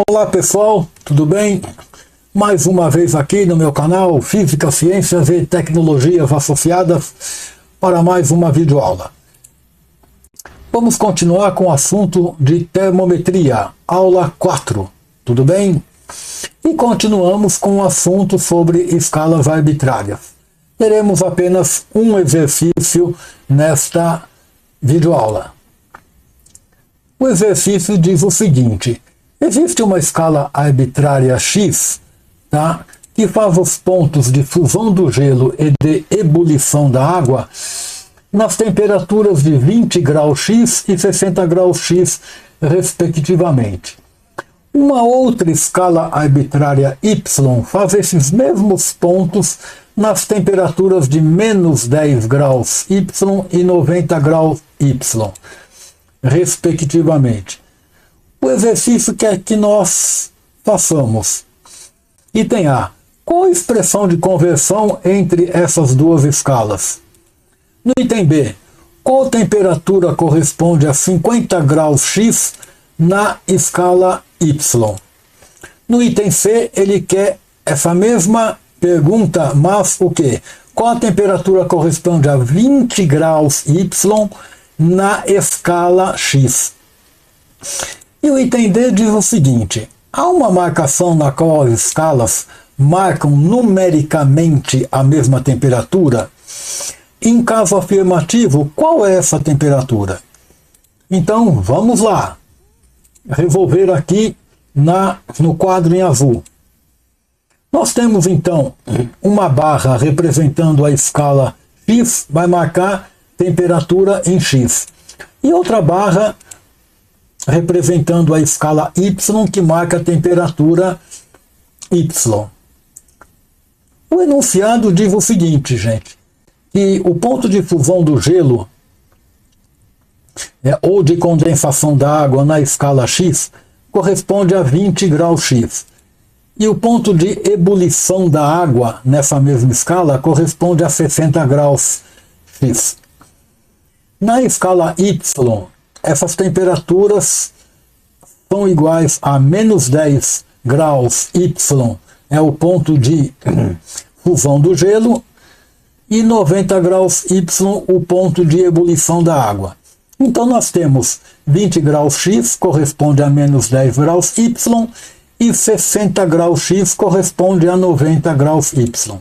Olá pessoal, tudo bem? Mais uma vez aqui no meu canal Física, Ciências e Tecnologias Associadas para mais uma videoaula. Vamos continuar com o assunto de termometria, aula 4, tudo bem? E continuamos com o assunto sobre escalas arbitrárias. Teremos apenas um exercício nesta videoaula. O exercício diz o seguinte: existe uma escala arbitrária X, tá, que faz os pontos de fusão do gelo e de ebulição da água nas temperaturas de 20 graus X e 60 graus X, respectivamente. Uma outra escala arbitrária Y faz esses mesmos pontos nas temperaturas de menos 10 graus Y e 90 graus Y, respectivamente. O exercício quer que nós façamos. Item A. Qual a expressão de conversão entre essas duas escalas? No item B. Qual temperatura corresponde a 50 graus X na escala Y? No item C, ele quer essa mesma pergunta, mas o quê? Qual a temperatura corresponde a 20 graus Y na escala X? E o item D diz o seguinte: há uma marcação na qual as escalas marcam numericamente a mesma temperatura? Em caso afirmativo, qual é essa temperatura? Então, vamos lá. Resolver aqui no quadro em azul. Nós temos então uma barra representando a escala X, vai marcar temperatura em X. E outra barra representando a escala Y, que marca a temperatura Y. O enunciado diz o seguinte, gente, que o ponto de fusão do gelo ou de condensação da água na escala X corresponde a 20 graus X. E o ponto de ebulição da água nessa mesma escala corresponde a 60 graus X. Na escala Y, essas temperaturas são iguais a menos 10 graus Y, é o ponto de fusão do gelo, e 90 graus Y, o ponto de ebulição da água. Então nós temos 20 graus X corresponde a menos 10 graus Y, e 60 graus X corresponde a 90 graus Y.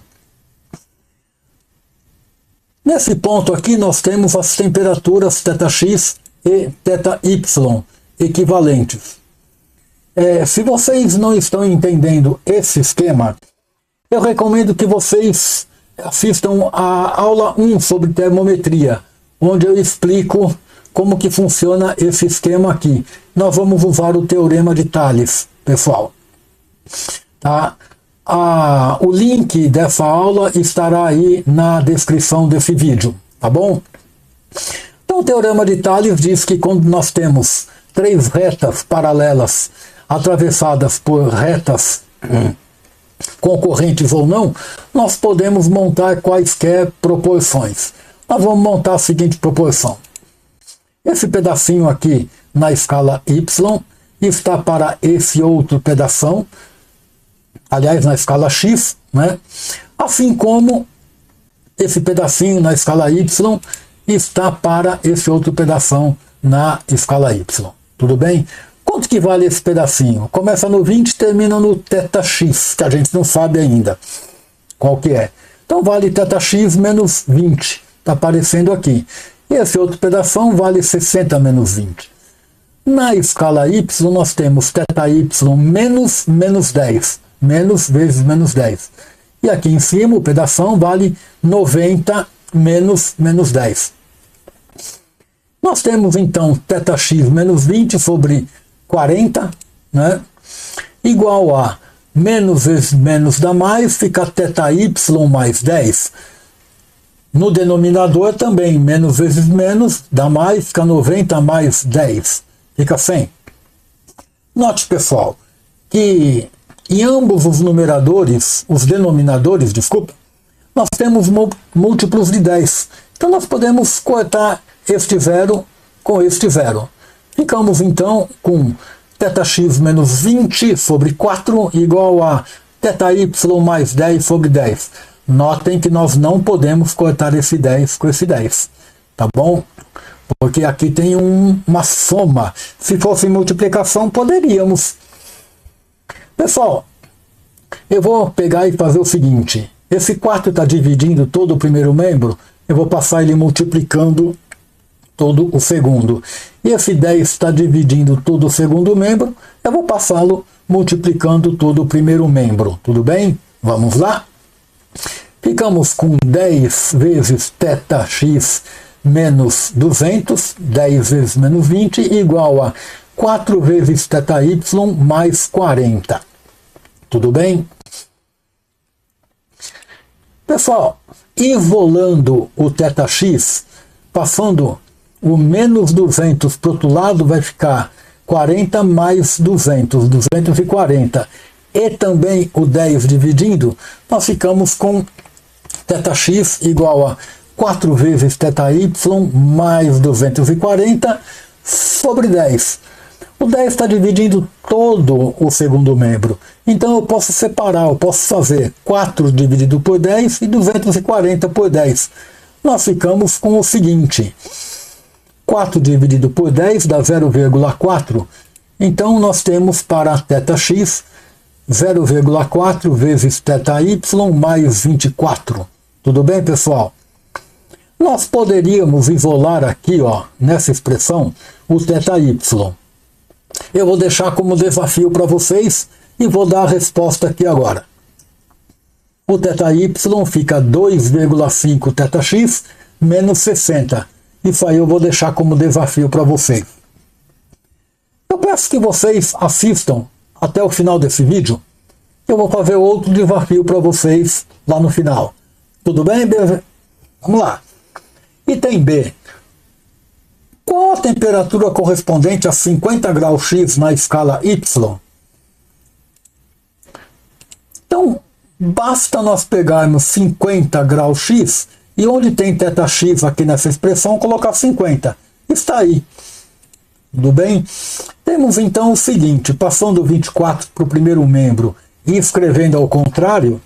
Nesse ponto aqui nós temos as temperaturas θx e θy equivalentes. Se vocês não estão entendendo esse esquema, eu recomendo que vocês assistam a aula 1 sobre termometria, onde eu explico como que funciona esse esquema aqui. Nós vamos usar o teorema de Thales, pessoal. Tá? O link dessa aula estará aí na descrição desse vídeo, tá bom? Então o teorema de Thales diz que quando nós temos três retas paralelas atravessadas por retas concorrentes ou não, nós podemos montar quaisquer proporções. Nós vamos montar a seguinte proporção. Esse pedacinho aqui na escala Y está para esse outro pedação, aliás, na escala X, né? Assim como esse pedacinho na escala Y está para esse outro pedação na escala Y. Tudo bem? Quanto que vale esse pedacinho? Começa no 20 e termina no θx, que a gente não sabe ainda qual que é. Então vale θx menos 20, está aparecendo aqui. E esse outro pedação vale 60 menos 20. Na escala Y nós temos θy menos 10, menos vezes menos 10. E aqui em cima o pedação vale 90 menos 10. Nós temos então θx menos 20 sobre 40, né? Igual a menos vezes menos dá mais, fica θy mais 10. No denominador também, menos vezes menos dá mais, fica 90 mais 10, fica 100. Note, pessoal, que em ambos os numeradores, os denominadores, desculpa, nós temos múltiplos de 10. Então nós podemos cortar este zero com este zero. Ficamos então com θx menos 20 sobre 4 igual a θy mais 10 sobre 10. Notem que nós não podemos cortar esse 10 com esse 10, tá bom? Porque aqui tem uma soma. Se fosse multiplicação, poderíamos. Pessoal, eu vou pegar e fazer o seguinte. Esse 4 está dividindo todo o primeiro membro, eu vou passar ele multiplicando todo o segundo. E esse 10 está dividindo todo o segundo membro, eu vou passá-lo multiplicando todo o primeiro membro. Tudo bem? Vamos lá? Ficamos com 10 vezes θx menos 200, 10 vezes menos 20, igual a 4 vezes θy mais 40. Tudo bem? Pessoal, isolando o θx, passando o menos 200 para o outro lado, vai ficar 40 mais 200, 240. E também o 10 dividindo, nós ficamos com θx igual a 4 vezes θy mais 240 sobre 10. O 10 está dividindo todo o segundo membro. Então eu posso separar, eu posso fazer 4 dividido por 10 e 240 por 10. Nós ficamos com o seguinte. 4 dividido por 10 dá 0,4. Então nós temos para θx 0,4 vezes θy mais 24. Tudo bem, pessoal? Nós poderíamos isolar aqui, ó, nessa expressão, o θy. Eu vou deixar como desafio para vocês e vou dar a resposta aqui agora. O θy fica 2,5 θx menos 60. Isso aí eu vou deixar como desafio para vocês. Eu peço que vocês assistam até o final desse vídeo. Eu vou fazer outro desafio para vocês lá no final. Tudo bem? Vamos lá. Item B. Qual a temperatura correspondente a 50 graus X na escala Y? Então, basta nós pegarmos 50 graus X e onde tem θx aqui nessa expressão, colocar 50. Está aí. Tudo bem? Temos então o seguinte, passando 24 para o primeiro membro e escrevendo ao contrário,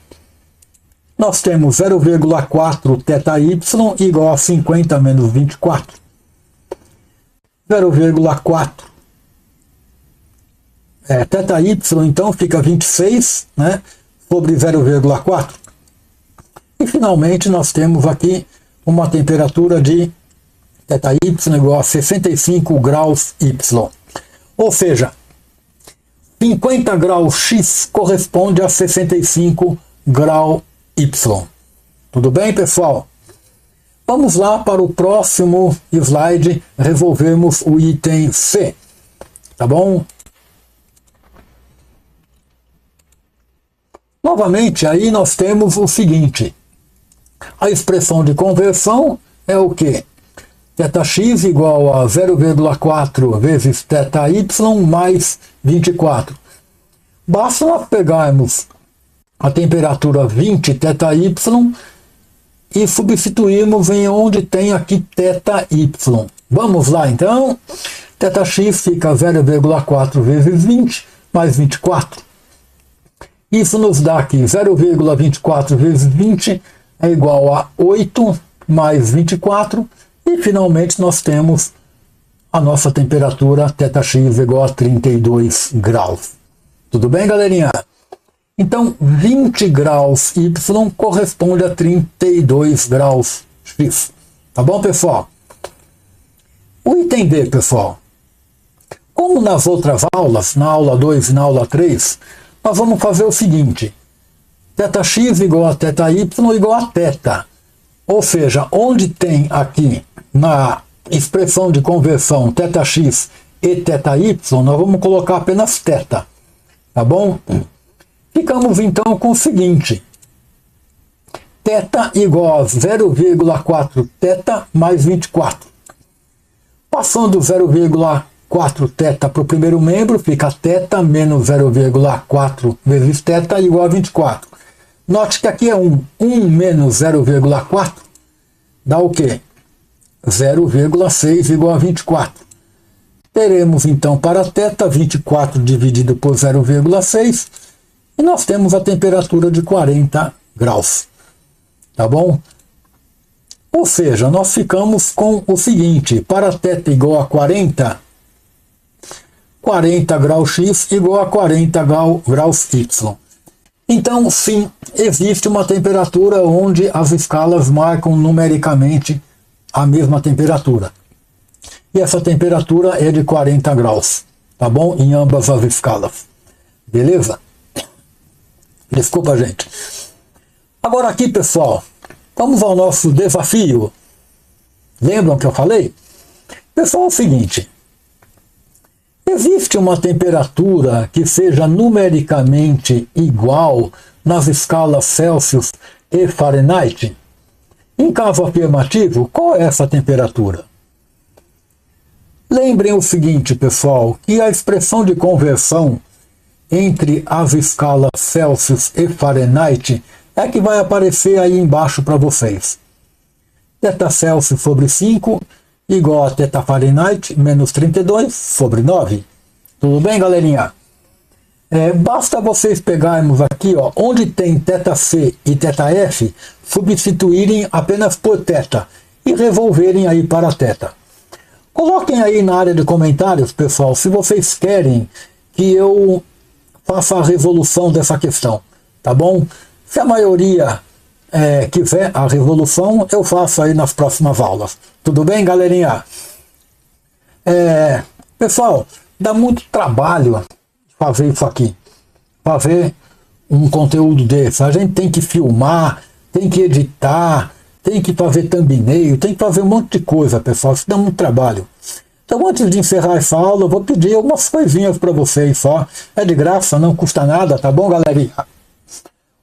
nós temos 0,4 θy igual a 50 menos 24. 0,4 θy, então fica 26, né, sobre 0,4. E finalmente nós temos aqui uma temperatura de θy igual a 65 graus Y. Ou seja, 50 graus X corresponde a 65 graus Y. Tudo bem, pessoal? Vamos lá para o próximo slide, resolvemos o item C. Tá bom? Novamente, aí nós temos o seguinte. A expressão de conversão é o quê? θx igual a 0,4 vezes θy mais 24. Basta nós pegarmos a temperatura 20 θy e substituirmos em onde tem aqui θy. Vamos lá então. θx fica 0,4 vezes 20 mais 24. Isso nos dá aqui 0,24 vezes 20 é igual a 8 mais 24. E finalmente nós temos a nossa temperatura θx igual a 32 graus. Tudo bem, galerinha? Então, 20 graus Y corresponde a 32 graus X. Tá bom, pessoal? O item D, pessoal. Como nas outras aulas, na aula 2 e na aula 3, nós vamos fazer o seguinte. θx igual a θy igual a θ. Ou seja, onde tem aqui na expressão de conversão θx e θy, nós vamos colocar apenas θ. Tá bom? Ficamos então com o seguinte. θ igual a 0,4 θ mais 24. Passando 0,4 θ para o primeiro membro, fica θ menos 0,4 vezes θ igual a 24. Note que aqui é 1. 1 menos 0,4 dá o quê? 0,6 igual a 24. Teremos então para θ 24 dividido por 0,6 e nós temos a temperatura de 40 graus. Tá bom? Ou seja, nós ficamos com o seguinte: para θ igual a 40, 40 graus x igual a 40 graus y. Então, sim, existe uma temperatura onde as escalas marcam numericamente a mesma temperatura. E essa temperatura é de 40 graus, tá bom? Em ambas as escalas. Beleza? Desculpa, gente. Agora aqui, pessoal, vamos ao nosso desafio. Lembram que eu falei? Pessoal, é o seguinte. Existe uma temperatura que seja numericamente igual nas escalas Celsius e Fahrenheit? Em caso afirmativo, qual é essa temperatura? Lembrem o seguinte, pessoal, que a expressão de conversão entre as escalas Celsius e Fahrenheit é que vai aparecer aí embaixo para vocês. Θ Celsius sobre 5 igual a θ Fahrenheit menos 32 sobre 9. Tudo bem, galerinha? Basta vocês pegarmos aqui, ó, onde tem θC e θF, substituírem apenas por θ e revolverem aí para θ. Coloquem aí na área de comentários, pessoal, se vocês querem que eu faça a resolução dessa questão, tá bom? Se a maioria quiser a resolução, eu faço aí nas próximas aulas. Tudo bem, galerinha? Pessoal, dá muito trabalho fazer isso aqui, fazer um conteúdo desse. A gente tem que filmar, tem que editar, tem que fazer thumbnail, tem que fazer um monte de coisa, pessoal. Isso dá muito trabalho. Então, antes de encerrar essa aula, eu vou pedir algumas coisinhas para vocês só. É de graça, não custa nada, tá bom, galerinha?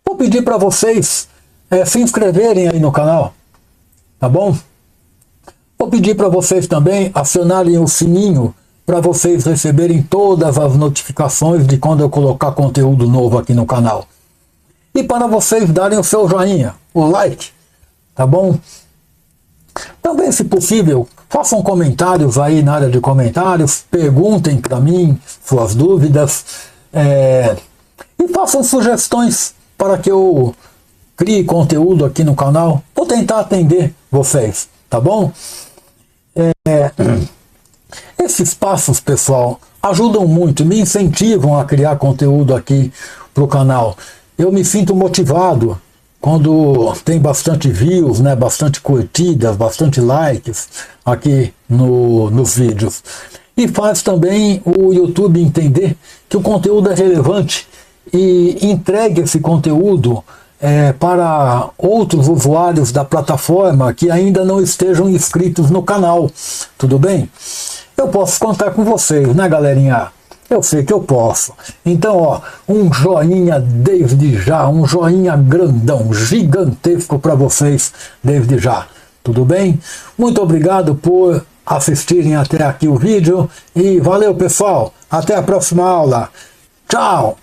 Vou pedir para vocês se inscreverem aí no canal, tá bom? Vou pedir para vocês também acionarem o sininho para vocês receberem todas as notificações de quando eu colocar conteúdo novo aqui no canal. E para vocês darem o seu joinha, o like, tá bom? Também, se possível, façam comentários aí na área de comentários, perguntem para mim suas dúvidas e façam sugestões para que eu crie conteúdo aqui no canal. Vou tentar atender vocês, tá bom? Esses passos, pessoal, ajudam muito, me incentivam a criar conteúdo aqui para o canal. Eu me sinto motivado quando tem bastante views, né, bastante curtidas, bastante likes aqui nos vídeos. E faz também o YouTube entender que o conteúdo é relevante e entregue esse conteúdo para outros usuários da plataforma que ainda não estejam inscritos no canal. Tudo bem? Eu posso contar com vocês, né, galerinha? Eu sei que eu posso. Então, ó, um joinha desde já, um joinha grandão, gigantesco para vocês desde já. Tudo bem? Muito obrigado por assistirem até aqui o vídeo e valeu, pessoal. Até a próxima aula. Tchau!